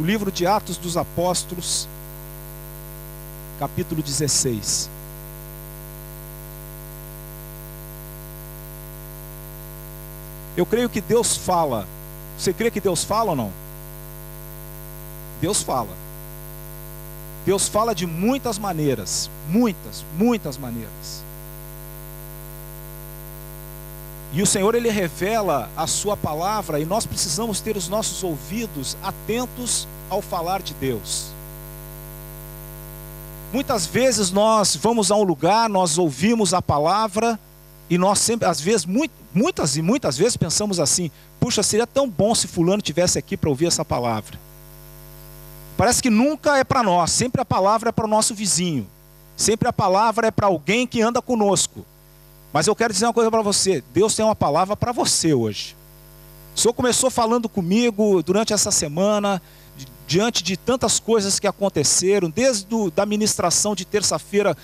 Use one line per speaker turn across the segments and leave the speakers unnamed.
livro de Atos dos Apóstolos, capítulo 16. Eu creio que Deus fala. Você crê que Deus fala ou não? Deus fala. Deus fala de muitas maneiras. Muitas maneiras. E o Senhor, Ele revela a sua palavra, e nós precisamos ter os nossos ouvidos atentos ao falar de Deus. Muitas vezes nós vamos a um lugar, nós ouvimos a palavra, e nós sempre, às vezes, muitas vezes pensamos assim: puxa, seria tão bom se fulano tivesse aqui para ouvir essa palavra. Parece que nunca é para nós, sempre a palavra é para o nosso vizinho, sempre a palavra é para alguém que anda conosco. Mas eu quero dizer uma coisa para você: Deus tem uma palavra para você hoje. O Senhor começou falando comigo durante essa semana, diante de tantas coisas que aconteceram, desde da ministração de terça-feira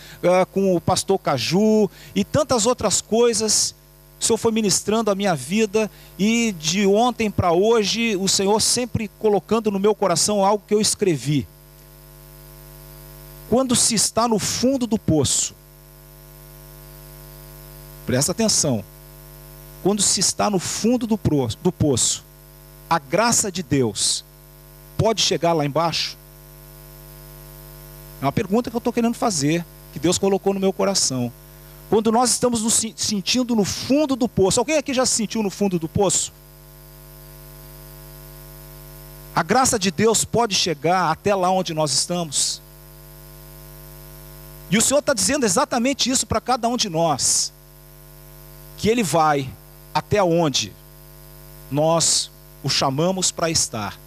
com o pastor Caju e tantas outras coisas. O Senhor foi ministrando a minha vida, e de ontem para hoje o Senhor sempre colocando no meu coração algo que eu escrevi. Quando se está no fundo do poço, presta atenção, quando se está no fundo do poço, a graça de Deus pode chegar lá embaixo? É uma pergunta que eu estou querendo fazer, que Deus colocou no meu coração. Quando nós estamos nos sentindo no fundo do poço, alguém aqui já se sentiu no fundo do poço? A graça de Deus pode chegar até lá onde nós estamos. E o Senhor está dizendo exatamente isso para cada um de nós, que Ele vai até onde nós o chamamos para estar.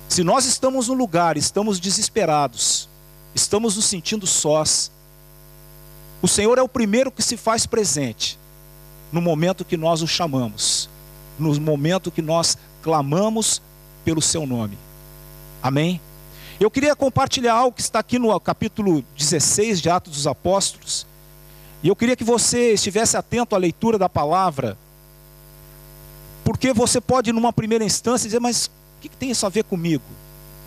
Se nós estamos num lugar, estamos desesperados, estamos nos sentindo sós, o Senhor é o primeiro que se faz presente no momento que nós o chamamos, no momento que nós clamamos pelo seu nome. Amém? Eu queria compartilhar algo que está aqui no capítulo 16 de Atos dos Apóstolos, e eu queria que você estivesse atento à leitura da palavra, porque você pode numa primeira instância dizer: mas o que tem isso a ver comigo?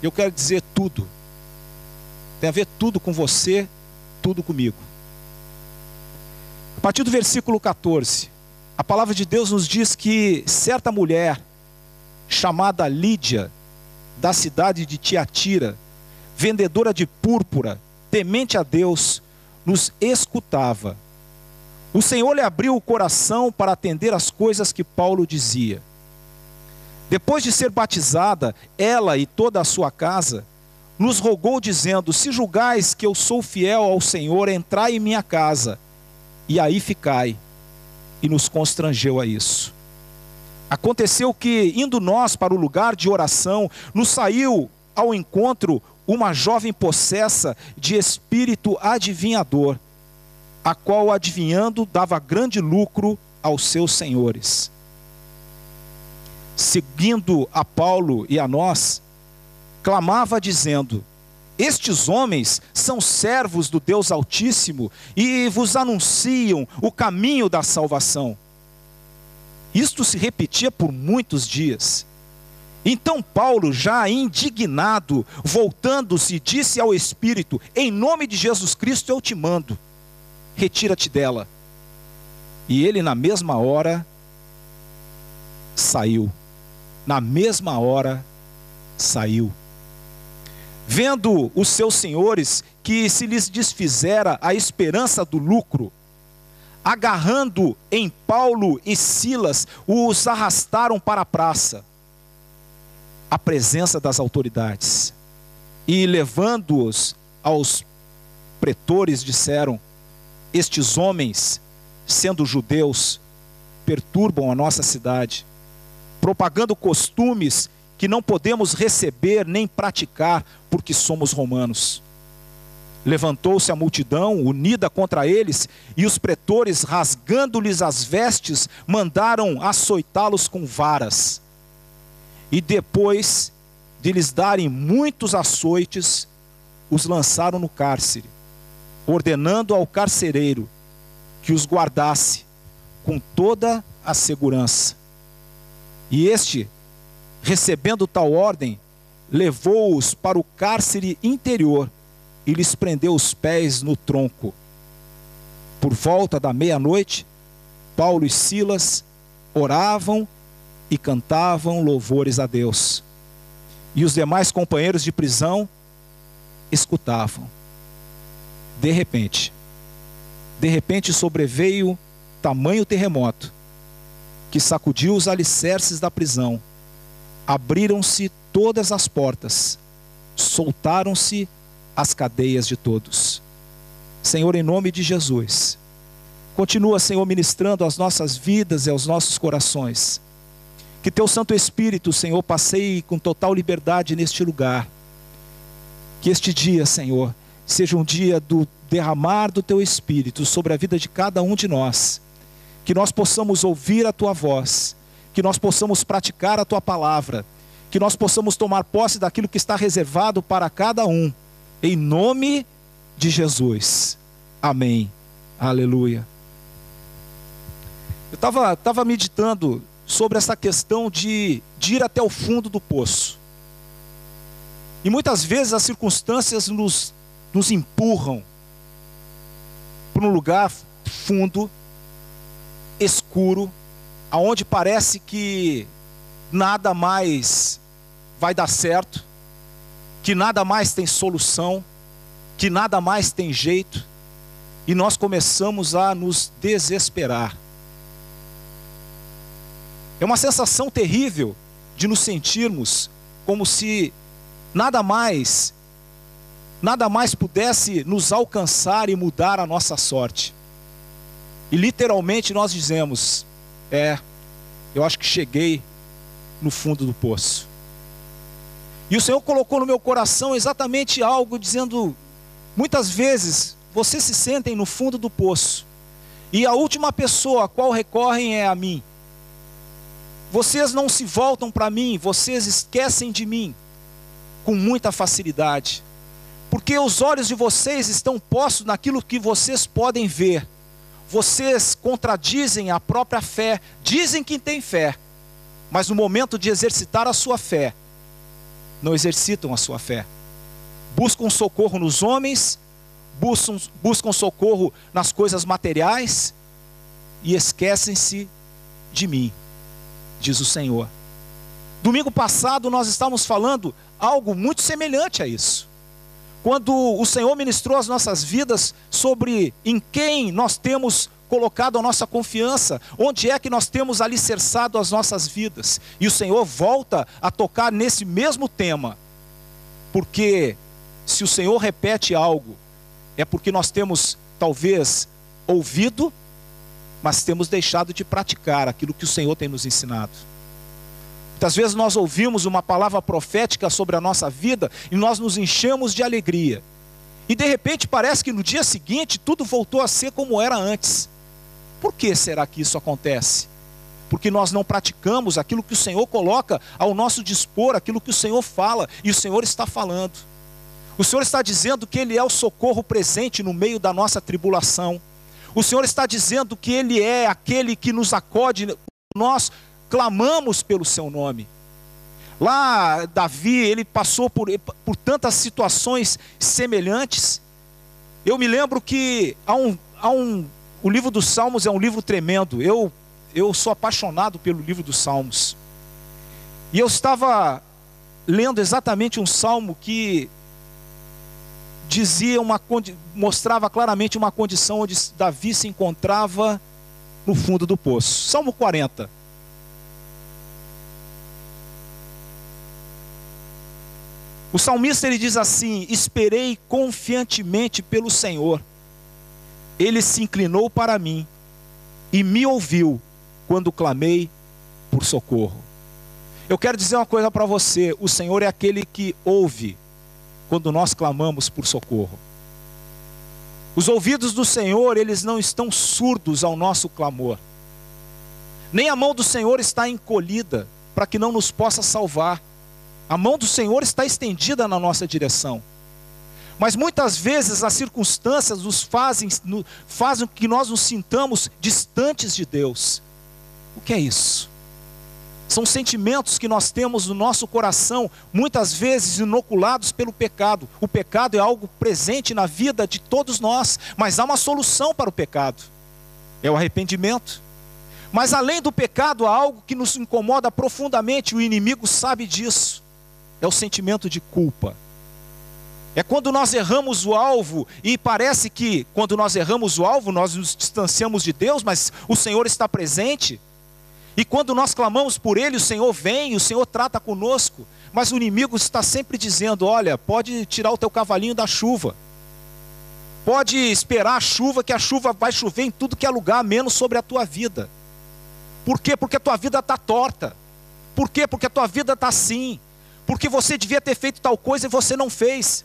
Eu quero dizer tudo. Tem a ver tudo com você, tudo comigo. A partir do versículo 14, a palavra de Deus nos diz que certa mulher, chamada Lídia, da cidade de Tiatira, vendedora de púrpura, temente a Deus, nos escutava. O Senhor lhe abriu o coração para atender às coisas que Paulo dizia. Depois de ser batizada, ela e toda a sua casa, nos rogou dizendo: se julgais que eu sou fiel ao Senhor, entrai em minha casa, e aí ficai. E nos constrangeu a isso. Aconteceu que, indo nós para o lugar de oração, nos saiu ao encontro uma jovem possessa de espírito adivinhador, a qual, adivinhando, dava grande lucro aos seus senhores. Seguindo a Paulo e a nós, clamava dizendo: estes homens são servos do Deus Altíssimo e vos anunciam o caminho da salvação. Isto se repetia por muitos dias. Então Paulo, já indignado, voltando-se, disse ao Espírito: em nome de Jesus Cristo eu te mando, retira-te dela. E ele na mesma hora saiu. Na mesma hora saiu. Vendo os seus senhores que se lhes desfizera a esperança do lucro, agarrando em Paulo e Silas, os arrastaram para a praça, à presença das autoridades, e levando-os aos pretores, disseram: estes homens, sendo judeus, perturbam a nossa cidade, propagando costumes que não podemos receber nem praticar, porque somos romanos. Levantou-se a multidão unida contra eles, e os pretores, rasgando-lhes as vestes, mandaram açoitá-los com varas. E depois de lhes darem muitos açoites, os lançaram no cárcere, ordenando ao carcereiro que os guardasse com toda a segurança. E este, recebendo tal ordem, levou-os para o cárcere interior e lhes prendeu os pés no tronco. Por volta da meia-noite, Paulo e Silas oravam e cantavam louvores a Deus. E os demais companheiros de prisão escutavam. De repente sobreveio tamanho terremoto que sacudiu os alicerces da prisão. Abriram-se todas as portas, soltaram-se as cadeias de todos. Senhor, em nome de Jesus, continua, Senhor, ministrando às nossas vidas e aos nossos corações. Que teu Santo Espírito, Senhor, passeie com total liberdade neste lugar. Que este dia, Senhor, seja um dia do derramar do teu Espírito sobre a vida de cada um de nós. Que nós possamos ouvir a tua voz, que nós possamos praticar a tua palavra, que nós possamos tomar posse daquilo que está reservado para cada um, em nome de Jesus. Amém. Aleluia. Eu estava meditando sobre essa questão de ir até o fundo do poço. E muitas vezes as circunstâncias nos empurram para um lugar fundo, escuro, aonde parece que nada mais vai dar certo, que nada mais tem solução, que nada mais tem jeito, e nós começamos a nos desesperar. É uma sensação terrível de nos sentirmos como se nada mais pudesse nos alcançar e mudar a nossa sorte. E literalmente nós dizemos: eu acho que cheguei no fundo do poço. E o Senhor colocou no meu coração exatamente algo dizendo: muitas vezes vocês se sentem no fundo do poço, e a última pessoa a qual recorrem é a mim. Vocês não se voltam para mim, vocês esquecem de mim com muita facilidade, porque os olhos de vocês estão postos naquilo que vocês podem ver. Vocês contradizem a própria fé, dizem que têm fé, mas no momento de exercitar a sua fé, não exercitam a sua fé. Buscam socorro nos homens, buscam socorro nas coisas materiais e esquecem-se de mim, diz o Senhor. Domingo passado nós estávamos falando algo muito semelhante a isso. Quando o Senhor ministrou as nossas vidas sobre em quem nós temos colocado a nossa confiança, onde é que nós temos alicerçado as nossas vidas. E o Senhor volta a tocar nesse mesmo tema, porque se o Senhor repete algo, é porque nós temos talvez ouvido, mas temos deixado de praticar aquilo que o Senhor tem nos ensinado. Muitas vezes nós ouvimos uma palavra profética sobre a nossa vida e nós nos enchemos de alegria. E de repente parece que no dia seguinte tudo voltou a ser como era antes. Por que será que isso acontece? Porque nós não praticamos aquilo que o Senhor coloca ao nosso dispor, aquilo que o Senhor fala, e o Senhor está falando. O Senhor está dizendo que Ele é o socorro presente no meio da nossa tribulação. O Senhor está dizendo que Ele é aquele que nos acode, nós clamamos pelo seu nome. Lá Davi, ele passou por tantas situações semelhantes. Eu me lembro que o livro dos Salmos é um livro tremendo. Eu sou apaixonado pelo livro dos Salmos. E eu estava lendo exatamente um salmo que mostrava claramente uma condição onde Davi se encontrava no fundo do poço. Salmo 40. O salmista ele diz assim: esperei confiantemente pelo Senhor. Ele se inclinou para mim e me ouviu quando clamei por socorro. Eu quero dizer uma coisa para você: o Senhor é aquele que ouve quando nós clamamos por socorro. Os ouvidos do Senhor, eles não estão surdos ao nosso clamor. Nem a mão do Senhor está encolhida para que não nos possa salvar. A mão do Senhor está estendida na nossa direção. Mas muitas vezes as circunstâncias nos fazem que nós nos sintamos distantes de Deus. O que é isso? São sentimentos que nós temos no nosso coração, muitas vezes inoculados pelo pecado. O pecado é algo presente na vida de todos nós, mas há uma solução para o pecado. É o arrependimento. Mas além do pecado, há algo que nos incomoda profundamente, o inimigo sabe disso. É o sentimento de culpa. É quando nós erramos o alvo, e parece que quando nós erramos o alvo, nós nos distanciamos de Deus, mas o Senhor está presente. E quando nós clamamos por Ele, o Senhor vem, o Senhor trata conosco. Mas o inimigo está sempre dizendo, olha, pode tirar o teu cavalinho da chuva. Pode esperar a chuva, que a chuva vai chover em tudo que é lugar, menos sobre a tua vida. Por quê? Porque a tua vida está torta. Por quê? Porque a tua vida está assim. Porque você devia ter feito tal coisa e você não fez.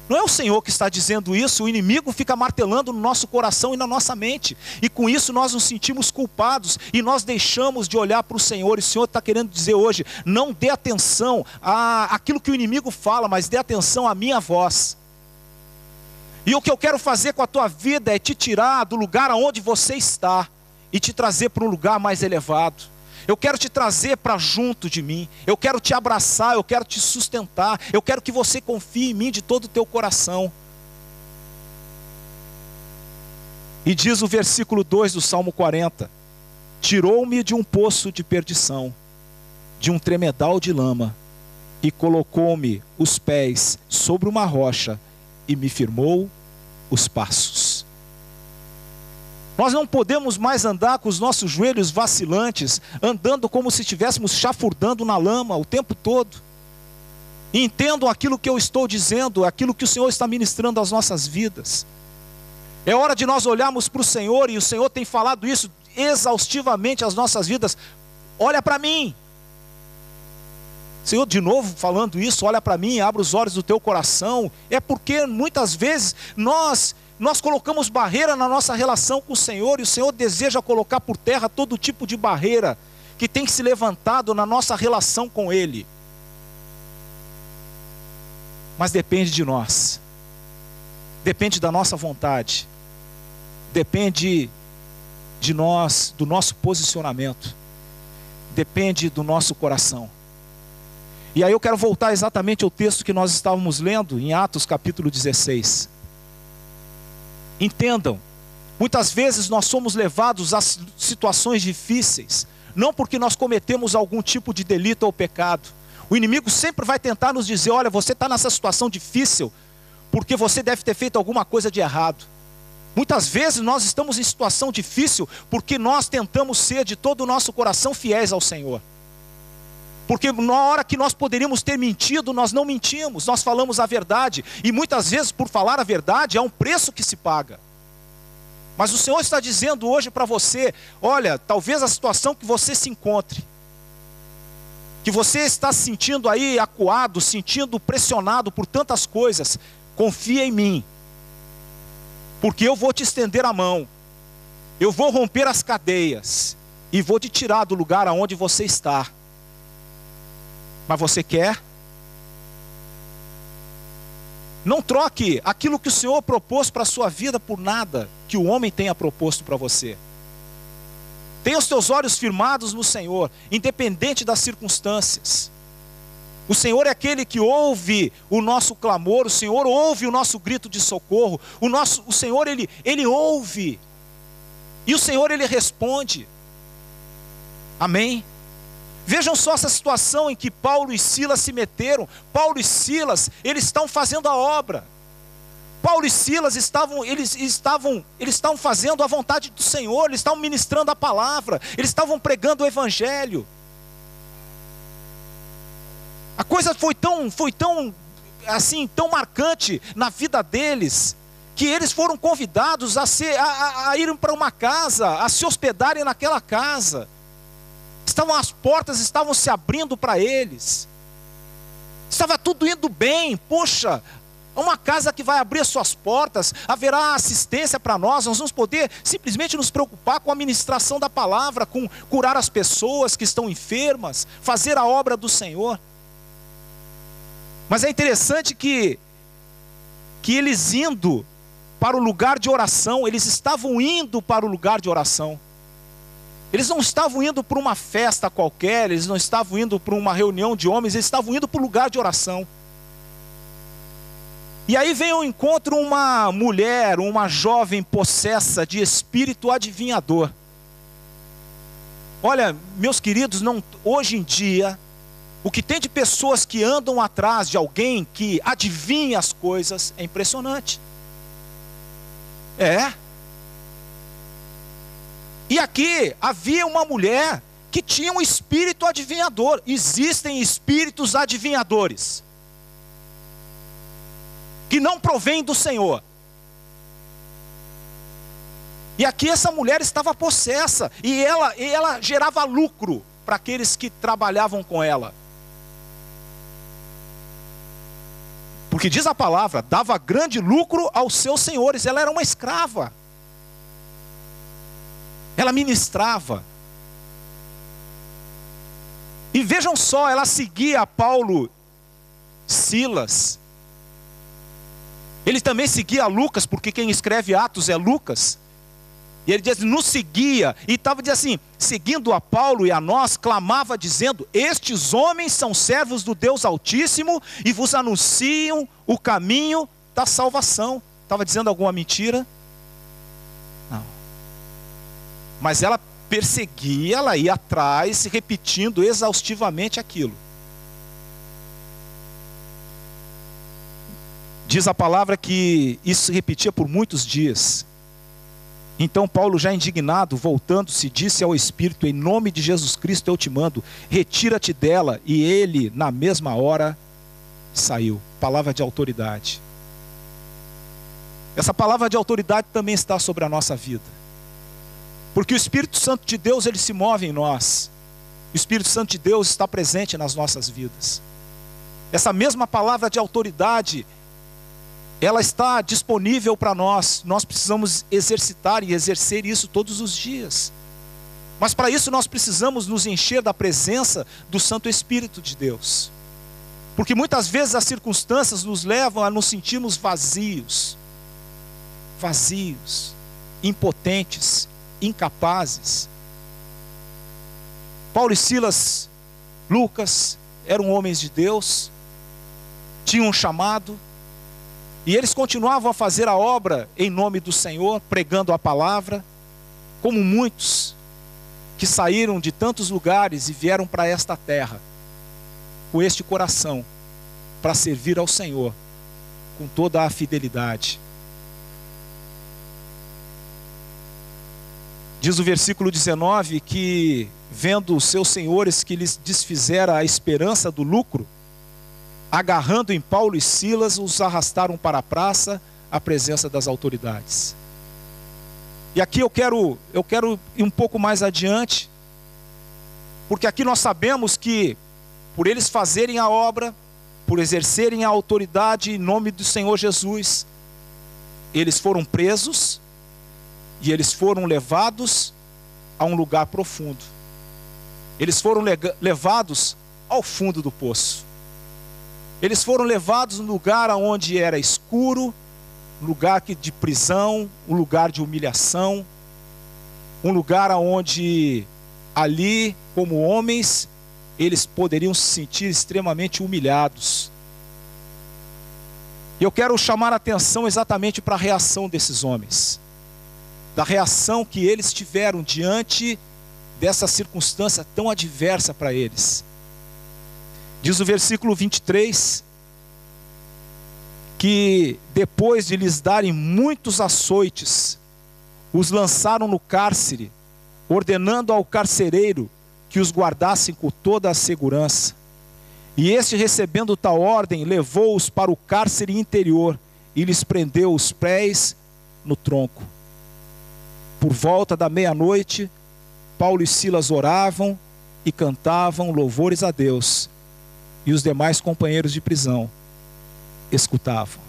Não é o Senhor que está dizendo isso, o inimigo fica martelando no nosso coração e na nossa mente. E com isso nós nos sentimos culpados e nós deixamos de olhar para o Senhor. E o Senhor está querendo dizer hoje, não dê atenção àquilo que o inimigo fala, mas dê atenção à minha voz. E o que eu quero fazer com a tua vida é te tirar do lugar onde você está e te trazer para um lugar mais elevado. Eu quero te trazer para junto de mim, eu quero te abraçar, eu quero te sustentar, eu quero que você confie em mim de todo o teu coração. E diz o versículo 2 do Salmo 40, tirou-me de um poço de perdição, de um tremedal de lama, e colocou-me os pés sobre uma rocha, e me firmou os passos. Nós não podemos mais andar com os nossos joelhos vacilantes, andando como se estivéssemos chafurdando na lama o tempo todo. Entendam aquilo que eu estou dizendo, aquilo que o Senhor está ministrando às nossas vidas. É hora de nós olharmos para o Senhor, e o Senhor tem falado isso exaustivamente às nossas vidas. Olha para mim. Senhor, de novo falando isso, olha para mim, abre os olhos do teu coração. É porque muitas vezes nós colocamos barreira na nossa relação com o Senhor, e o Senhor deseja colocar por terra todo tipo de barreira que tem se levantado na nossa relação com Ele. Mas depende de nós, depende da nossa vontade, depende de nós, do nosso posicionamento, depende do nosso coração. E aí eu quero voltar exatamente ao texto que nós estávamos lendo, em Atos capítulo 16. Entendam, muitas vezes nós somos levados a situações difíceis, não porque nós cometemos algum tipo de delito ou pecado. O inimigo sempre vai tentar nos dizer, olha, você está nessa situação difícil, porque você deve ter feito alguma coisa de errado. Muitas vezes nós estamos em situação difícil, porque nós tentamos ser de todo o nosso coração fiéis ao Senhor. Porque na hora que nós poderíamos ter mentido, nós não mentimos, nós falamos a verdade. E muitas vezes por falar a verdade, há um preço que se paga. Mas o Senhor está dizendo hoje para você, olha, talvez a situação que você se encontre, que você está se sentindo aí acuado, sentindo pressionado por tantas coisas, confia em mim. Porque eu vou te estender a mão, eu vou romper as cadeias, e vou te tirar do lugar aonde você está. Mas você quer? Não troque aquilo que o Senhor propôs para a sua vida por nada que o homem tenha proposto para você. Tenha os teus olhos firmados no Senhor, independente das circunstâncias. O Senhor é aquele que ouve o nosso clamor, o Senhor ouve o nosso grito de socorro. O Senhor, Ele ouve. E o Senhor, Ele responde. Amém? Vejam só essa situação em que Paulo e Silas se meteram. Paulo e Silas, eles estão fazendo a obra. Paulo e Silas eles estavam fazendo a vontade do Senhor, eles estavam ministrando a palavra, eles estavam pregando o Evangelho. A coisa foi tão tão marcante na vida deles, que eles foram convidados a irem para uma casa, a se hospedarem naquela casa. As portas estavam se abrindo para eles. Estava tudo indo bem. Poxa, uma casa que vai abrir as suas portas, haverá assistência para nós vamos poder simplesmente nos preocupar com a ministração da palavra, com curar as pessoas que estão enfermas, fazer a obra do Senhor. Mas é interessante que eles indo para o lugar de oração, eles estavam indo para o lugar de oração. Eles não estavam indo para uma festa qualquer, eles não estavam indo para uma reunião de homens, eles estavam indo para um lugar de oração. E aí vem ao encontro uma mulher, uma jovem possessa de espírito adivinhador. Olha, meus queridos, hoje em dia, o que tem de pessoas que andam atrás de alguém que adivinha as coisas é impressionante. E aqui havia uma mulher que tinha um espírito adivinhador. Existem espíritos adivinhadores que não provém do Senhor. E aqui essa mulher estava possessa, e ela gerava lucro para aqueles que trabalhavam com ela. Porque diz a palavra, dava grande lucro aos seus senhores. Ela era uma escrava. Ela ministrava. E vejam só, ela seguia Paulo, Silas. Ele também seguia Lucas, porque quem escreve Atos é Lucas. E ele diz, nos seguia, e estava dizendo assim, seguindo a Paulo e a nós, clamava dizendo, estes homens são servos do Deus Altíssimo, e vos anunciam o caminho da salvação. Estava dizendo alguma mentira? Não. Mas ela perseguia, ela ia atrás, repetindo exaustivamente aquilo. Diz a palavra que isso se repetia por muitos dias. Então Paulo, já indignado, voltando-se, disse ao Espírito, em nome de Jesus Cristo eu te mando, retira-te dela. E ele, na mesma hora, saiu. Palavra de autoridade. Essa palavra de autoridade também está sobre a nossa vida. Porque o Espírito Santo de Deus, ele se move em nós. O Espírito Santo de Deus está presente nas nossas vidas. Essa mesma palavra de autoridade, ela está disponível para nós. Nós precisamos exercitar e exercer isso todos os dias. Mas para isso nós precisamos nos encher da presença do Santo Espírito de Deus. Porque muitas vezes as circunstâncias nos levam a nos sentirmos vazios. Vazios, impotentes, incapazes. Paulo e Silas, Lucas, eram homens de Deus, tinham um chamado, e eles continuavam a fazer a obra em nome do Senhor, pregando a palavra, como muitos que saíram de tantos lugares e vieram para esta terra, com este coração, para servir ao Senhor, com toda a fidelidade. Diz o versículo 19 que, vendo os seus senhores que lhes desfizera a esperança do lucro, agarrando em Paulo e Silas, os arrastaram para a praça, à presença das autoridades. E aqui eu quero ir um pouco mais adiante, porque aqui nós sabemos que, por eles fazerem a obra, por exercerem a autoridade em nome do Senhor Jesus, eles foram presos, e eles foram levados a um lugar profundo. Eles foram levados ao fundo do poço. Eles foram levados num lugar onde era escuro, um lugar de prisão, um lugar de humilhação, um lugar onde ali, como homens, eles poderiam se sentir extremamente humilhados. E eu quero chamar a atenção exatamente para a reação desses homens, da reação que eles tiveram diante dessa circunstância tão adversa para eles. Diz o versículo 23, que depois de lhes darem muitos açoites, os lançaram no cárcere, ordenando ao carcereiro que os guardassem com toda a segurança. E este, recebendo tal ordem, levou-os para o cárcere interior e lhes prendeu os pés no tronco. Por volta da meia-noite, Paulo e Silas oravam e cantavam louvores a Deus, e os demais companheiros de prisão escutavam.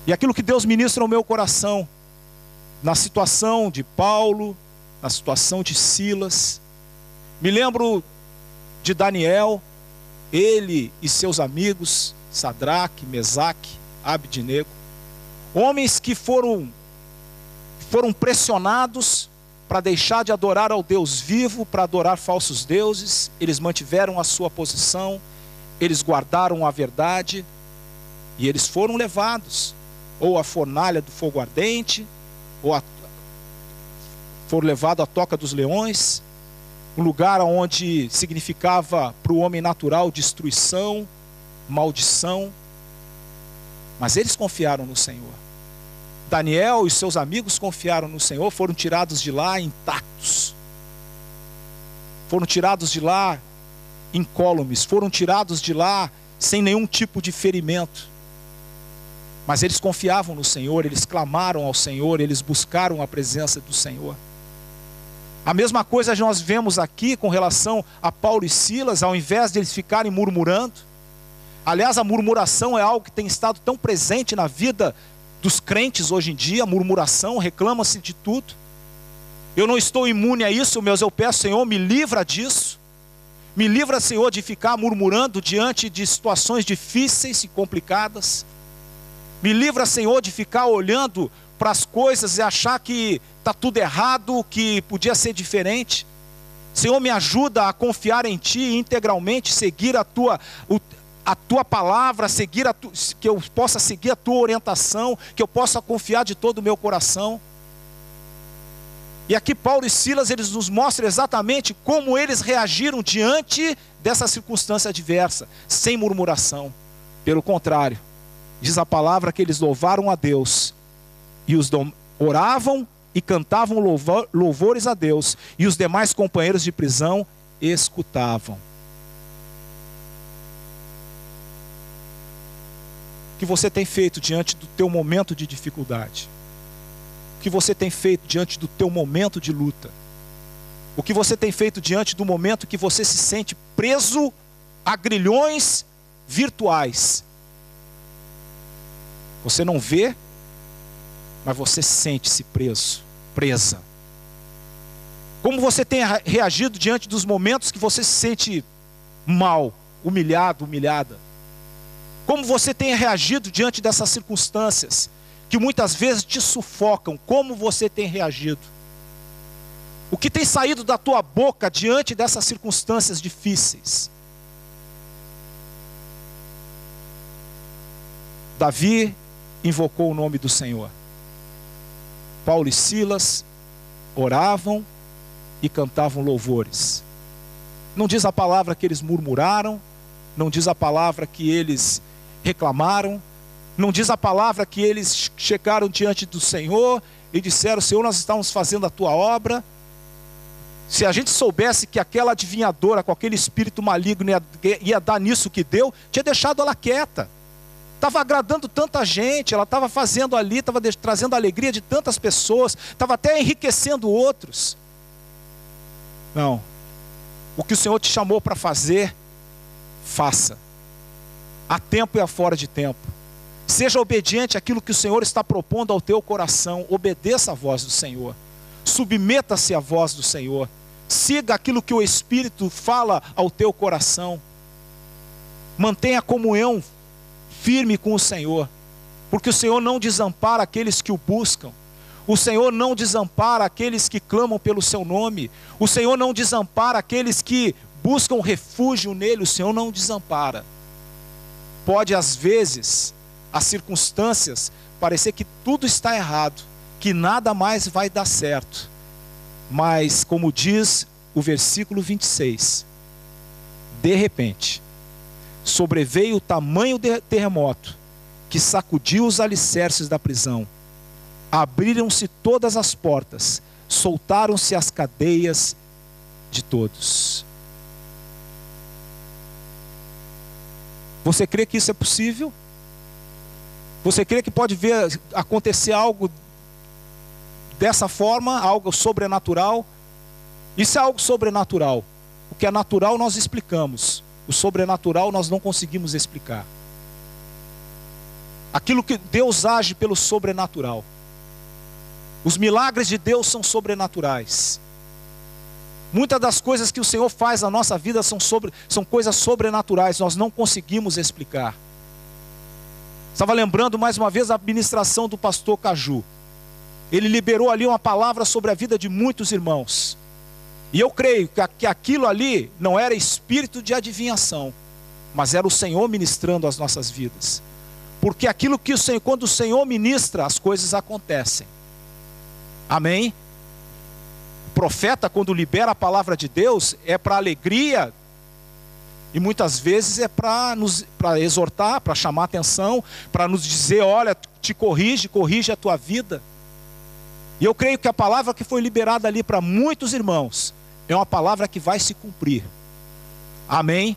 E aquilo que Deus ministra ao meu coração, na situação de Paulo, na situação de Silas, me lembro de Daniel, ele e seus amigos, Sadraque, Mesaque, Abednego, homens que foram pressionados para deixar de adorar ao Deus vivo, para adorar falsos deuses. Eles mantiveram a sua posição, eles guardaram a verdade, e eles foram levados, ou à fornalha do fogo ardente, ou foram levados à toca dos leões, um lugar onde significava para o homem natural destruição, maldição. Mas eles confiaram no Senhor. Daniel e seus amigos confiaram no Senhor, foram tirados de lá intactos, foram tirados de lá incólumes, foram tirados de lá sem nenhum tipo de ferimento. Mas eles confiavam no Senhor, eles clamaram ao Senhor, eles buscaram a presença do Senhor. A mesma coisa nós vemos aqui com relação a Paulo e Silas, ao invés de eles ficarem murmurando. Aliás, a murmuração é algo que tem estado tão presente na vida dos crentes hoje em dia. A murmuração, reclama-se de tudo. Eu não estou imune a isso, mas eu peço, Senhor, me livra disso. Me livra, Senhor, de ficar murmurando diante de situações difíceis e complicadas. Me livra, Senhor, de ficar olhando para as coisas e achar que está tudo errado, que podia ser diferente. Senhor, me ajuda a confiar em Ti integralmente, seguir a Tua palavra, que eu possa seguir a Tua orientação, que eu possa confiar de todo o meu coração. E aqui Paulo e Silas, eles nos mostram exatamente como eles reagiram diante dessa circunstância adversa, sem murmuração. Pelo contrário, diz a palavra que eles louvaram a Deus, e oravam e cantavam louvores a Deus, e os demais companheiros de prisão escutavam. O que você tem feito diante do teu momento de dificuldade? O que você tem feito diante do teu momento de luta? O que você tem feito diante do momento que você se sente preso a grilhões virtuais? Você não vê, mas você sente-se preso, presa. Como você tem reagido diante dos momentos que você se sente mal, humilhado, humilhada? Como você tem reagido diante dessas circunstâncias que muitas vezes te sufocam? Como você tem reagido? O que tem saído da tua boca diante dessas circunstâncias difíceis? Davi invocou o nome do Senhor. Paulo e Silas oravam e cantavam louvores. Não diz a palavra que eles murmuraram, não diz a palavra que eles reclamaram, não diz a palavra que eles chegaram diante do Senhor e disseram: Senhor, nós estamos fazendo a tua obra. Se a gente soubesse que aquela adivinhadora com aquele espírito maligno ia dar nisso que deu, tinha deixado ela quieta. Estava agradando tanta gente, ela estava fazendo ali, estava trazendo a alegria de tantas pessoas, estava até enriquecendo outros. Não. O que o Senhor te chamou para fazer, faça. A tempo e a fora de tempo. Seja obediente àquilo que o Senhor está propondo ao teu coração. Obedeça a voz do Senhor. Submeta-se à voz do Senhor. Siga aquilo que o Espírito fala ao teu coração. Mantenha a comunhão firme com o Senhor, porque o Senhor não desampara aqueles que o buscam. O Senhor não desampara aqueles que clamam pelo seu nome. O Senhor não desampara aqueles que buscam refúgio nele. O Senhor não desampara. Pode às vezes, as circunstâncias, parecer que tudo está errado, que nada mais vai dar certo. Mas, como diz o versículo 26, de repente, sobreveio o tamanho terremoto que sacudiu os alicerces da prisão. Abriram-se todas as portas, soltaram-se as cadeias de todos. Você crê que isso é possível? Você crê que pode ver acontecer algo dessa forma, algo sobrenatural? Isso é algo sobrenatural. O que é natural nós explicamos. O sobrenatural nós não conseguimos explicar. Aquilo que Deus age pelo sobrenatural. Os milagres de Deus são sobrenaturais. Muitas das coisas que o Senhor faz na nossa vida são coisas sobrenaturais, nós não conseguimos explicar. Estava lembrando mais uma vez a administração do pastor Caju. Ele liberou ali uma palavra sobre a vida de muitos irmãos. E eu creio que aquilo ali não era espírito de adivinhação, mas era o Senhor ministrando as nossas vidas. Porque aquilo que quando o Senhor ministra, as coisas acontecem. Amém? O profeta, quando libera a palavra de Deus, é para alegria. E muitas vezes é para exortar, para chamar atenção, para nos dizer, olha, te corrige a tua vida. E eu creio que a palavra que foi liberada ali para muitos irmãos, é uma palavra que vai se cumprir. Amém?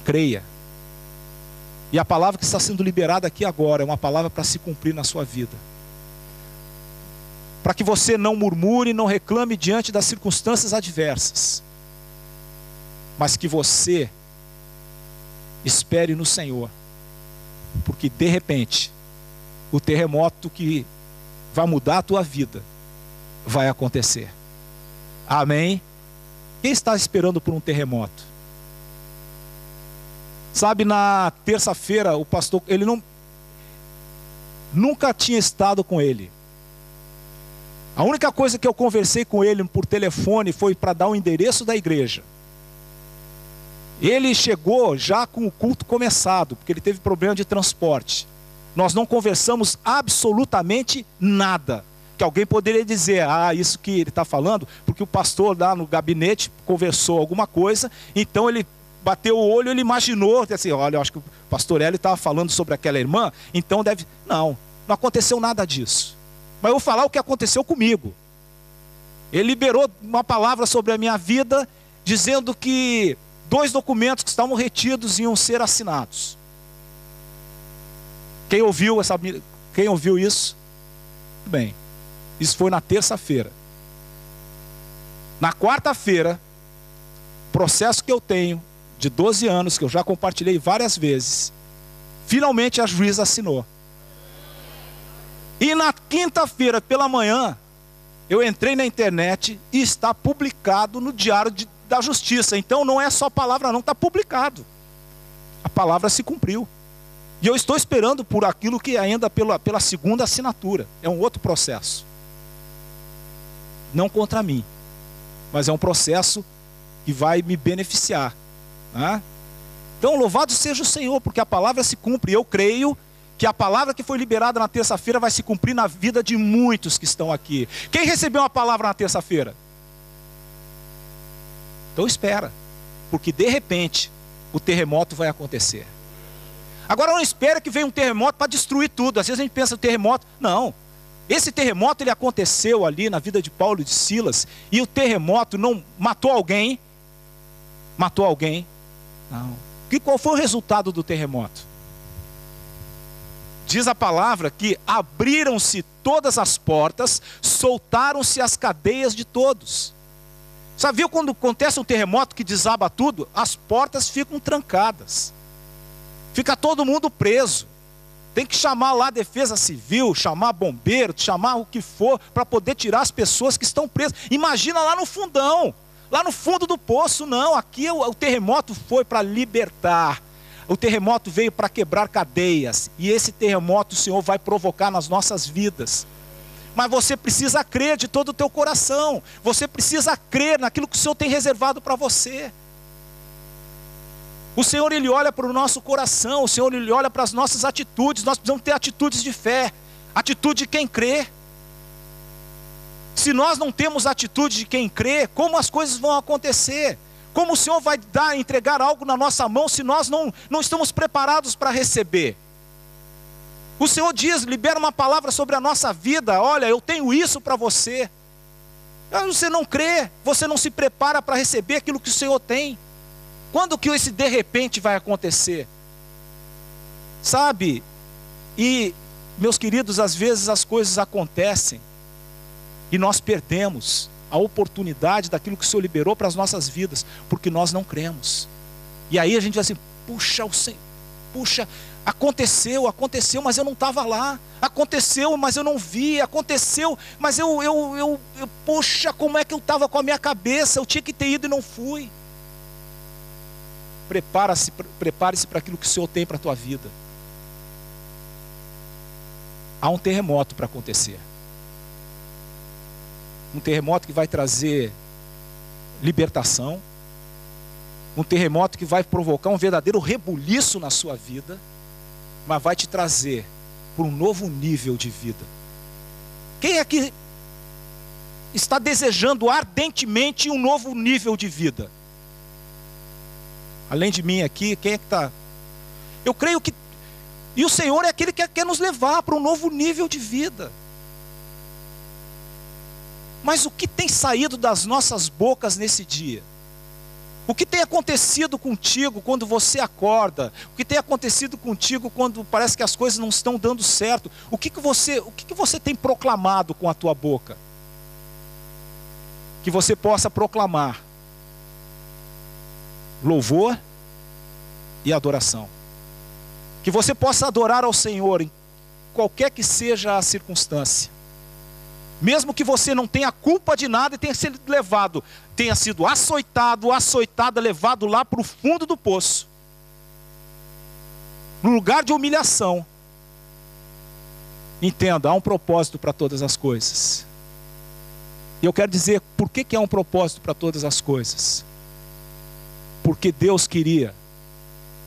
Creia. E a palavra que está sendo liberada aqui agora, é uma palavra para se cumprir na sua vida. Para que você não murmure, não reclame diante das circunstâncias adversas. Mas que você espere no Senhor. Porque de repente, o terremoto que vai mudar a tua vida, vai acontecer. Amém? Quem está esperando por um terremoto? Sabe, na terça-feira, o pastor, ele nunca tinha estado com ele. A única coisa que eu conversei com ele por telefone foi para dar o endereço da igreja. Ele chegou já com o culto começado, porque ele teve problema de transporte. Nós não conversamos absolutamente nada. Que alguém poderia dizer, isso que ele está falando, porque o pastor lá no gabinete conversou alguma coisa, então ele bateu o olho, ele imaginou, assim, olha, eu acho que o pastor Hélio estava falando sobre aquela irmã, então deve... Não aconteceu nada disso. Mas eu vou falar o que aconteceu comigo. Ele liberou uma palavra sobre a minha vida, dizendo que 2 documentos que estavam retidos iam ser assinados. Quem ouviu isso? Tudo bem. Isso foi na terça-feira. Na quarta-feira, processo que eu tenho, de 12 anos, que eu já compartilhei várias vezes, finalmente a juíza assinou. E na quinta-feira, pela manhã, eu entrei na internet e está publicado no Diário da Justiça. Então não é só palavra não, está publicado. A palavra se cumpriu. E eu estou esperando por aquilo que ainda pela segunda assinatura. É um outro processo. Não contra mim, mas é um processo que vai me beneficiar. Então louvado seja o Senhor, porque a palavra se cumpre. Eu creio que a palavra que foi liberada na terça-feira vai se cumprir na vida de muitos que estão aqui. Quem recebeu uma palavra na terça-feira? Então espera, porque de repente o terremoto vai acontecer. Agora não espera que venha um terremoto para destruir tudo. Às vezes a gente pensa no terremoto, não. Esse terremoto ele aconteceu ali na vida de Paulo e de Silas, e o terremoto não matou alguém. Matou alguém? Não. E qual foi o resultado do terremoto? Diz a palavra que abriram-se todas as portas, soltaram-se as cadeias de todos. Sabe, viu quando acontece um terremoto que desaba tudo? As portas ficam trancadas. Fica todo mundo preso. Tem que chamar lá a defesa civil, chamar bombeiro, chamar o que for, para poder tirar as pessoas que estão presas. Imagina lá no fundão. Lá no fundo do poço, não. Aqui o terremoto foi para libertar. O terremoto veio para quebrar cadeias. E esse terremoto o Senhor vai provocar nas nossas vidas. Mas você precisa crer de todo o teu coração. Você precisa crer naquilo que o Senhor tem reservado para você. O Senhor, Ele olha para o nosso coração. O Senhor, Ele olha para as nossas atitudes. Nós precisamos ter atitudes de fé. Atitude de quem crê. Se nós não temos atitude de quem crê, como as coisas vão acontecer? Como o Senhor vai entregar algo na nossa mão se nós não estamos preparados para receber? O Senhor diz, libera uma palavra sobre a nossa vida. Olha, eu tenho isso para você. Você não crê, você não se prepara para receber aquilo que o Senhor tem. Quando que esse de repente vai acontecer? Sabe? E, meus queridos, às vezes as coisas acontecem e nós perdemos a oportunidade daquilo que o Senhor liberou para as nossas vidas, porque nós não cremos. E aí a gente vai assim, puxa, aconteceu, mas eu não estava lá. Aconteceu, mas eu não vi. Aconteceu, mas puxa, como é que eu estava com a minha cabeça? Eu tinha que ter ido e não fui. Prepare-se para aquilo que o Senhor tem para a tua vida. há um terremoto para acontecer. Um terremoto que vai trazer libertação. Um terremoto que vai provocar um verdadeiro rebuliço na sua vida, mas vai te trazer para um novo nível de vida. Quem é que está desejando ardentemente um novo nível de vida? Além de mim aqui, quem é que está? Eu creio que... E o Senhor é aquele que quer nos levar para um novo nível de vida. Mas o que tem saído das nossas bocas nesse dia? O que tem acontecido contigo quando você acorda? O que tem acontecido contigo quando parece que as coisas não estão dando certo? O que você tem proclamado com a tua boca? Que você possa proclamar louvor e adoração. Que você possa adorar ao Senhor em qualquer que seja a circunstância. Mesmo que você não tenha culpa de nada e tenha sido levado, tenha sido açoitado, levado lá para o fundo do poço, no lugar de humilhação. Entenda, há um propósito para todas as coisas. E eu quero dizer por que há um propósito para todas as coisas. Porque Deus queria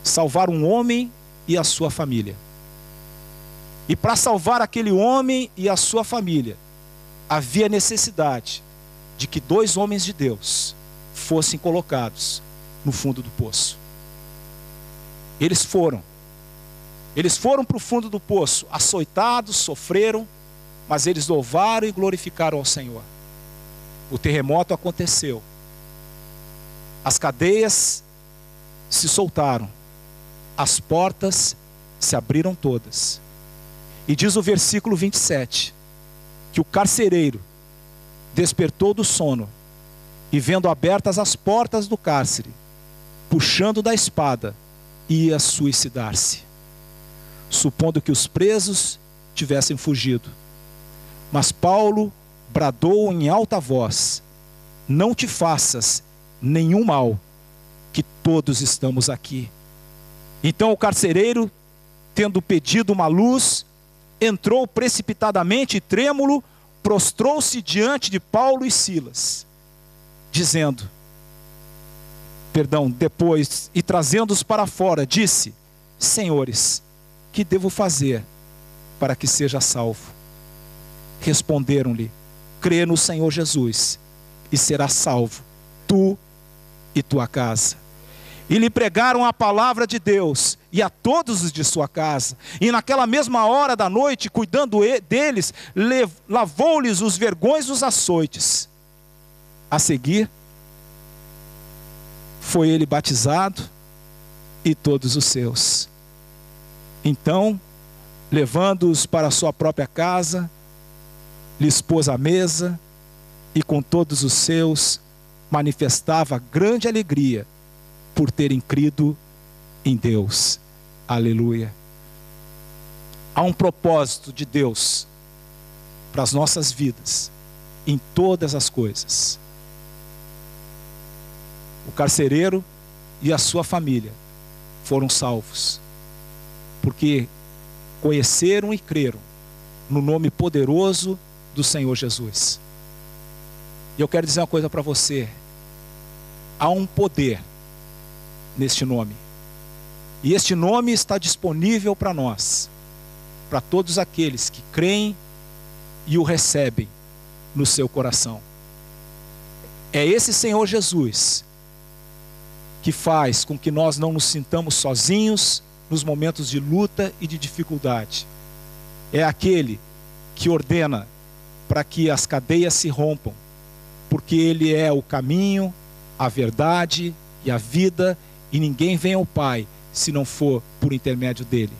salvar um homem e a sua família. E para salvar aquele homem e a sua família, havia necessidade de que 2 homens de Deus fossem colocados no fundo do poço. Eles foram para o fundo do poço, açoitados, sofreram, mas eles louvaram e glorificaram ao Senhor. O terremoto aconteceu, as cadeias se soltaram, as portas se abriram todas. E diz o versículo 27, que o carcereiro despertou do sono e, vendo abertas as portas do cárcere, puxando da espada, ia suicidar-se, supondo que os presos tivessem fugido. Mas Paulo bradou em alta voz: não te faças nenhum mal, que todos estamos aqui. Então o carcereiro, tendo pedido uma luz, entrou precipitadamente e trêmulo, prostrou-se diante de Paulo e Silas, dizendo, depois, e trazendo-os para fora, disse: senhores, que devo fazer para que seja salvo? Responderam-lhe: crê no Senhor Jesus, e serás salvo, tu e tua casa. E lhe pregaram a palavra de Deus, e a todos os de sua casa. E naquela mesma hora da noite, cuidando deles, lavou-lhes os vergões dos açoites. A seguir, foi ele batizado, e todos os seus. Então, levando-os para a sua própria casa, lhes pôs à mesa, e com todos os seus, manifestava grande alegria, por terem crido em Deus. Aleluia. Há um propósito de Deus para as nossas vidas, em todas as coisas. O carcereiro e a sua família foram salvos, porque conheceram e creram no nome poderoso do Senhor Jesus. E eu quero dizer uma coisa para você: há um poder neste nome, e este nome está disponível para nós, para todos aqueles que creem e o recebem no seu coração. É esse Senhor Jesus que faz com que nós não nos sintamos sozinhos nos momentos de luta e de dificuldade. É aquele que ordena para que as cadeias se rompam, porque Ele é o caminho, a verdade e a vida, e ninguém vem ao Pai se não for por intermédio dele.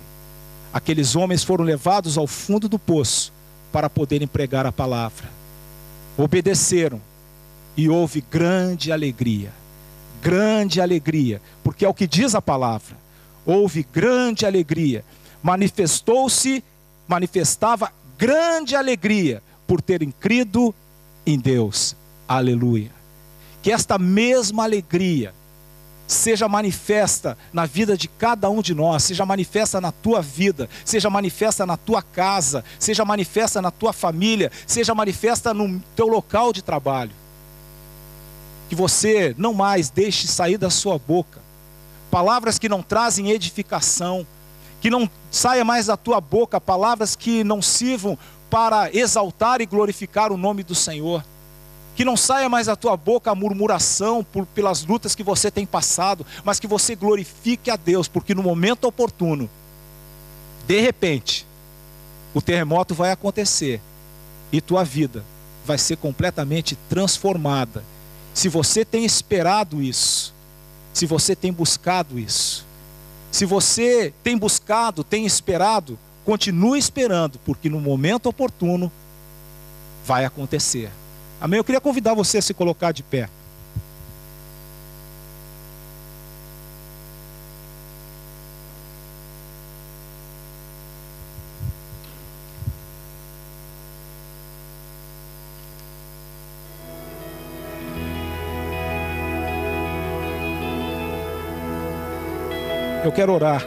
Aqueles homens foram levados ao fundo do poço para poderem pregar a palavra. Obedeceram e houve grande alegria, porque é o que diz a palavra. Houve grande alegria, manifestava grande alegria por terem crido em Deus. Aleluia. Que esta mesma alegria seja manifesta na vida de cada um de nós, seja manifesta na tua vida, seja manifesta na tua casa, seja manifesta na tua família, seja manifesta no teu local de trabalho. Que você não mais deixe sair da sua boca palavras que não trazem edificação, que não saia mais da tua boca palavras que não sirvam para exaltar e glorificar o nome do Senhor. Que não saia mais da tua boca a murmuração pelas lutas que você tem passado, mas que você glorifique a Deus, porque no momento oportuno, de repente, o terremoto vai acontecer e tua vida vai ser completamente transformada. Se você tem esperado isso, se você tem buscado isso, se você tem buscado, tem esperado, continue esperando, porque no momento oportuno vai acontecer. Amém? Eu queria convidar você a se colocar de pé. Eu quero orar.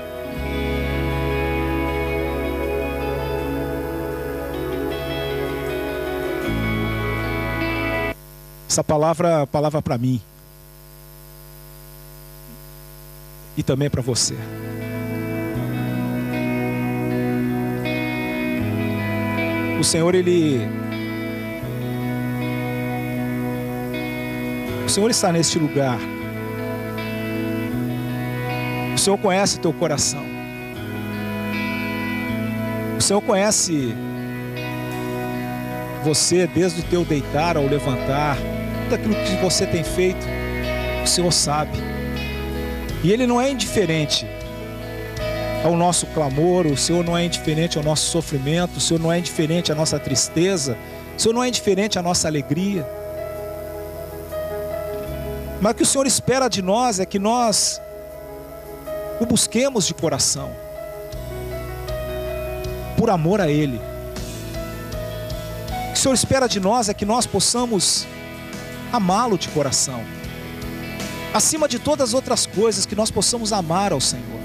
Essa palavra para mim. E também para você. O Senhor, Ele está neste lugar. O Senhor conhece o teu coração. O Senhor conhece você desde o teu deitar ao levantar. Tudo aquilo que você tem feito, o Senhor sabe. E Ele não é indiferente ao nosso clamor, o Senhor não é indiferente ao nosso sofrimento, o Senhor não é indiferente à nossa tristeza, o Senhor não é indiferente à nossa alegria. Mas o que o Senhor espera de nós é que nós o busquemos de coração, por amor a Ele. O que o Senhor espera de nós é que nós possamos amá-lo de coração, acima de todas as outras coisas, que nós possamos amar ao Senhor.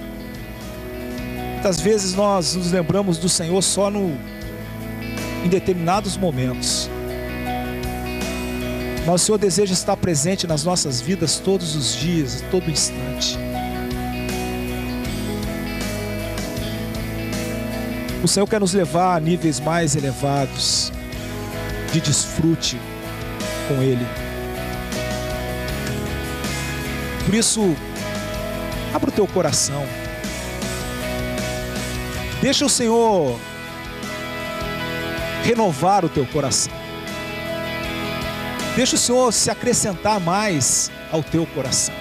Muitas vezes nós nos lembramos do Senhor só em determinados momentos, mas o Senhor deseja estar presente nas nossas vidas todos os dias, todo instante. O Senhor quer nos levar a níveis mais elevados de desfrute com Ele. Por isso, abra o teu coração. Deixa o Senhor renovar o teu coração. Deixa o Senhor se acrescentar mais ao teu coração.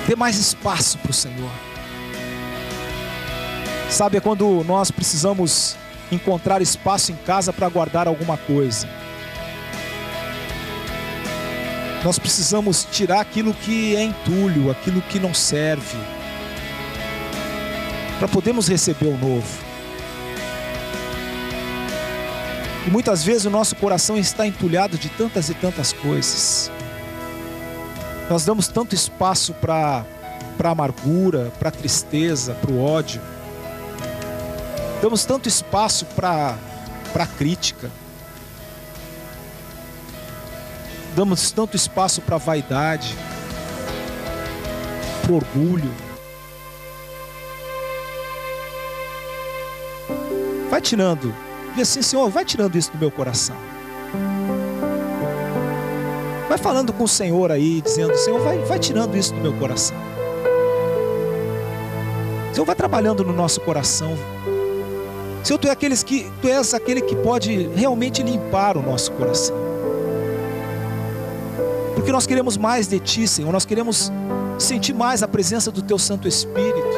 Dê mais espaço para o Senhor. Sabe, é quando nós precisamos encontrar espaço em casa para guardar alguma coisa. Nós precisamos tirar aquilo que é entulho, aquilo que não serve, para podermos receber o novo. E muitas vezes o nosso coração está entulhado de tantas e tantas coisas. Nós damos tanto espaço para a amargura, para a tristeza, para o ódio. Damos tanto espaço para a crítica. Damos tanto espaço para a vaidade, para o orgulho. Vai tirando. E assim, Senhor, vai tirando isso do meu coração. Vai falando com o Senhor aí, dizendo: Senhor, vai tirando isso do meu coração. Senhor, vai trabalhando no nosso coração. Senhor, Tu és aquele que pode realmente limpar o nosso coração. Porque nós queremos mais de Ti, Senhor. Nós queremos sentir mais a presença do Teu Santo Espírito.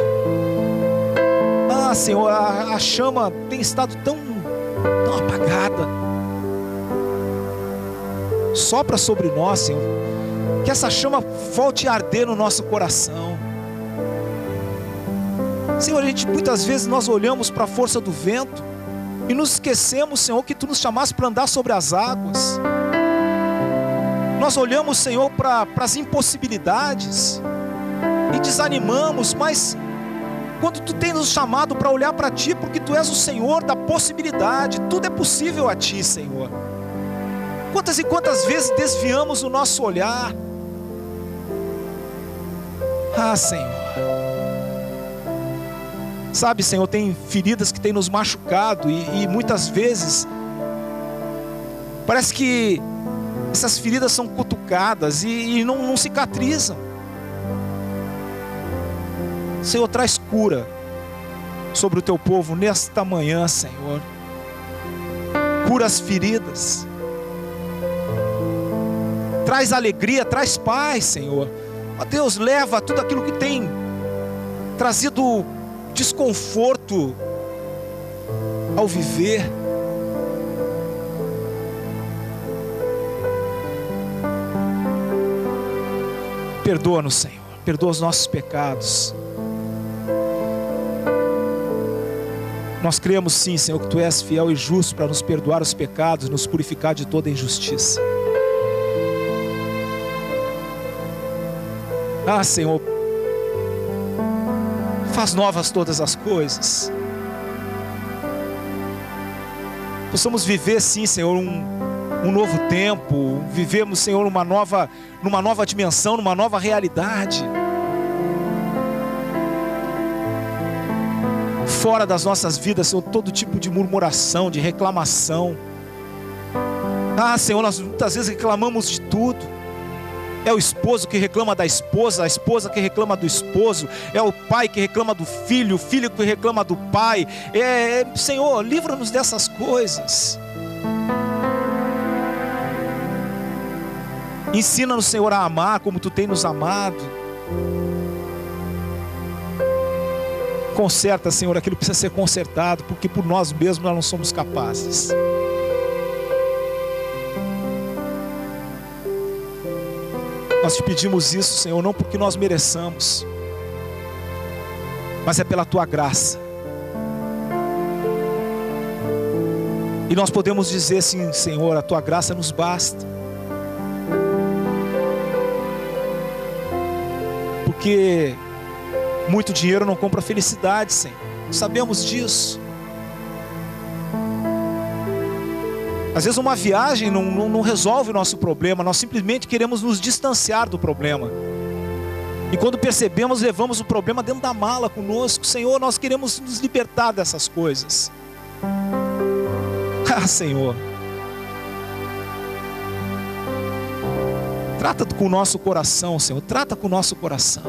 Ah, Senhor, a chama tem estado tão apagada. Sopra sobre nós, Senhor, que essa chama volte a arder no nosso coração. Senhor, muitas vezes nós olhamos para a força do vento e nos esquecemos, Senhor, que Tu nos chamaste para andar sobre as águas. Nós olhamos, Senhor, para as impossibilidades e desanimamos, mas quando Tu tens nos chamado para olhar para Ti, porque Tu és o Senhor da possibilidade, tudo é possível a Ti, Senhor. Quantas e quantas vezes desviamos o nosso olhar? Ah, Senhor. Sabe, Senhor, tem feridas que têm nos machucado e muitas vezes parece que essas feridas são cutucadas e não cicatrizam. Senhor, traz cura sobre o Teu povo nesta manhã, Senhor. Cura as feridas. Traz alegria, traz paz, Senhor. Ó Deus, leva tudo aquilo que tem trazido desconforto ao viver. Perdoa-nos, Senhor. Perdoa os nossos pecados. Nós cremos sim, Senhor, que Tu és fiel e justo para nos perdoar os pecados e nos purificar de toda injustiça. Ah, Senhor, faz novas todas as coisas. Possamos viver sim, Senhor, um novo tempo. Vivemos, Senhor, numa nova dimensão, numa nova realidade. Fora das nossas vidas, Senhor, todo tipo de murmuração, de reclamação. Ah, Senhor, nós muitas vezes reclamamos de tudo. É o esposo que reclama da esposa, a esposa que reclama do esposo, é o pai que reclama do filho, o filho que reclama do pai. Senhor, livra-nos dessas coisas. Ensina-nos, Senhor, a amar como Tu tem nos amado. Conserta, Senhor, aquilo que precisa ser consertado, porque por nós mesmos nós não somos capazes. Nós Te pedimos isso, Senhor, não porque nós mereçamos, mas é pela Tua graça. E nós podemos dizer assim, Senhor, a Tua graça nos basta. Porque muito dinheiro não compra felicidade, Senhor. Sabemos disso. Às vezes uma viagem não resolve o nosso problema. Nós simplesmente queremos nos distanciar do problema. E quando percebemos, levamos o problema dentro da mala conosco. Senhor, nós queremos nos libertar dessas coisas. Ah, Senhor, trata com o nosso coração, Senhor. Trata com o nosso coração.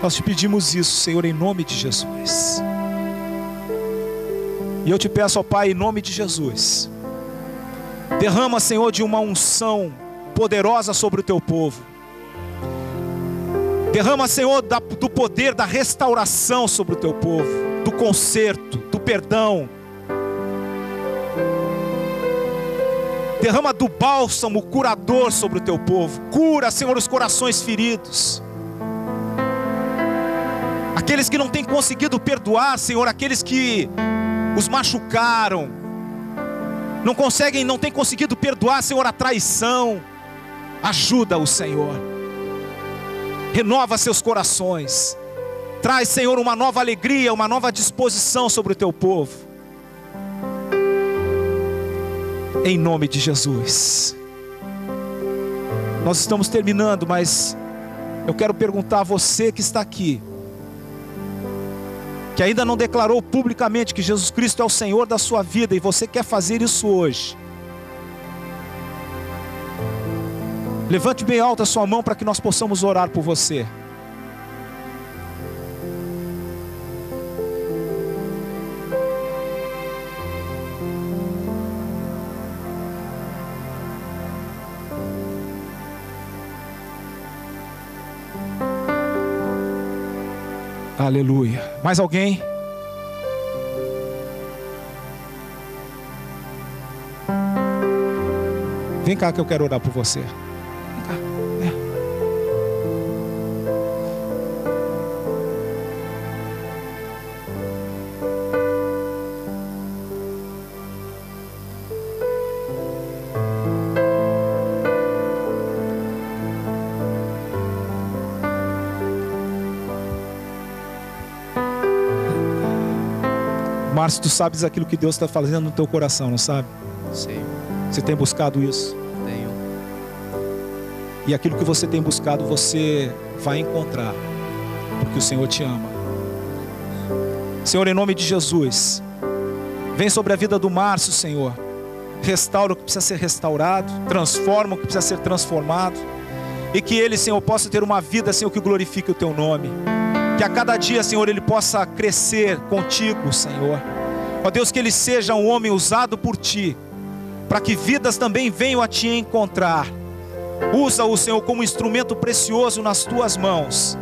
Nós Te pedimos isso, Senhor, em nome de Jesus. E eu Te peço, ó Pai, em nome de Jesus, derrama, Senhor, de uma unção poderosa sobre o Teu povo. Derrama, Senhor, do poder da restauração sobre o Teu povo, do conserto, do perdão. Derrama do bálsamo curador sobre o Teu povo. Cura, Senhor, os corações feridos. Aqueles que não têm conseguido perdoar, Senhor, aqueles que os machucaram, não têm conseguido perdoar, Senhor, a traição. Ajuda-os, Senhor. Renova seus corações. Traz, Senhor, uma nova alegria, uma nova disposição sobre o Teu povo. Em nome de Jesus. Nós estamos terminando, mas eu quero perguntar a você que está aqui, que ainda não declarou publicamente que Jesus Cristo é o Senhor da sua vida, e você quer fazer isso hoje. Levante bem alta a sua mão para que nós possamos orar por você. Aleluia. Mais alguém? Vem cá que eu quero orar por você. Vem cá. Márcio, tu sabes aquilo que Deus está fazendo no teu coração, não sabe?
Sei.
Você tem buscado isso?
Tenho.
E aquilo que você tem buscado, você vai encontrar, porque o Senhor te ama. Senhor, em nome de Jesus, vem sobre a vida do Márcio, Senhor. Restaura o que precisa ser restaurado, transforma o que precisa ser transformado, e que ele, Senhor, possa ter uma vida, Senhor, que glorifique o teu nome. Que a cada dia, Senhor, ele possa crescer contigo, Senhor. Ó Deus, que ele seja um homem usado por ti, para que vidas também venham a te encontrar. Usa-o, Senhor, como instrumento precioso nas tuas mãos.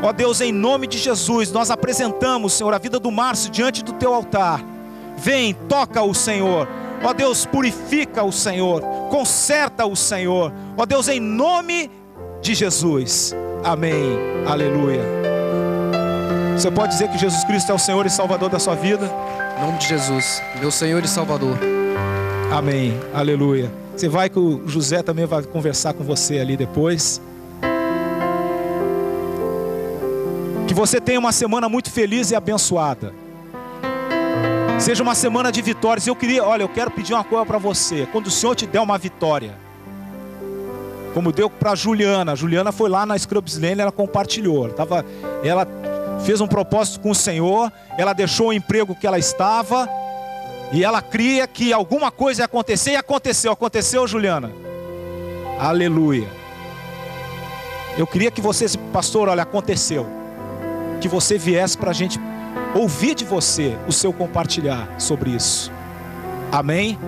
Ó Deus, em nome de Jesus, nós apresentamos, Senhor, a vida do Márcio diante do teu altar. Vem, toca-o, Senhor. Ó Deus, purifica-o, Senhor. Conserta-o, Senhor. Ó Deus, em nome de Jesus. Amém. Aleluia. Você pode dizer que Jesus Cristo é o Senhor e Salvador da sua vida?
Em nome de Jesus, meu Senhor e Salvador.
Amém. Aleluia. Você vai que o José também vai conversar com você ali depois. Que você tenha uma semana muito feliz e abençoada. Seja uma semana de vitórias. Eu quero pedir uma coisa para você. Quando o Senhor te der uma vitória, como deu para a Juliana. A Juliana foi lá na Scrubs Lane, ela compartilhou. Ela fez um propósito com o Senhor. Ela deixou o emprego que ela estava. E ela cria que alguma coisa ia acontecer. E aconteceu. Aconteceu, Juliana? Aleluia. Eu queria que você, pastor, olha, aconteceu. Que você viesse para a gente ouvir de você o seu compartilhar sobre isso. Amém?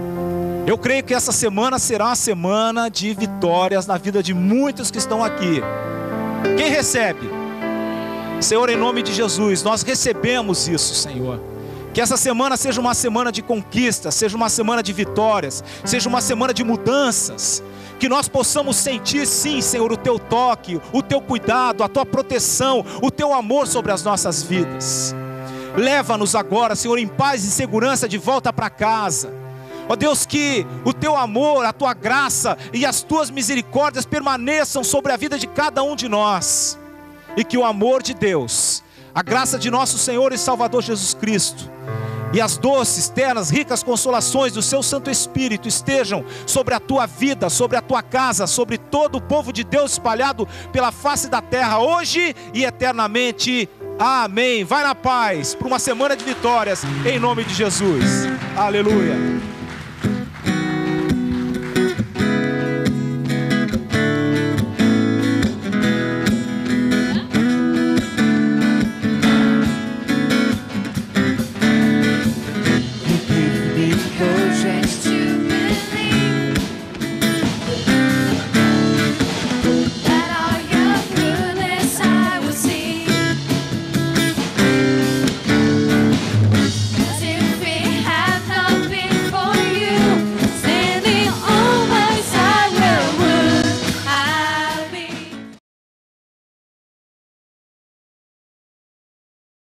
Eu creio que essa semana será uma semana de vitórias na vida de muitos que estão aqui. Quem recebe? Senhor, em nome de Jesus, nós recebemos isso, Senhor. Que essa semana seja uma semana de conquistas, seja uma semana de vitórias, seja uma semana de mudanças. Que nós possamos sentir, sim, Senhor, o teu toque, o teu cuidado, a tua proteção, o teu amor sobre as nossas vidas. Leva-nos agora, Senhor, em paz e segurança de volta para casa. Ó Deus, que o teu amor, a tua graça e as tuas misericórdias permaneçam sobre a vida de cada um de nós. E que o amor de Deus, a graça de nosso Senhor e Salvador Jesus Cristo, e as doces, ternas, ricas consolações do seu Santo Espírito estejam sobre a tua vida, sobre a tua casa, sobre todo o povo de Deus espalhado pela face da terra, hoje e eternamente. Amém. Vai na paz, para uma semana de vitórias, em nome de Jesus. Aleluia.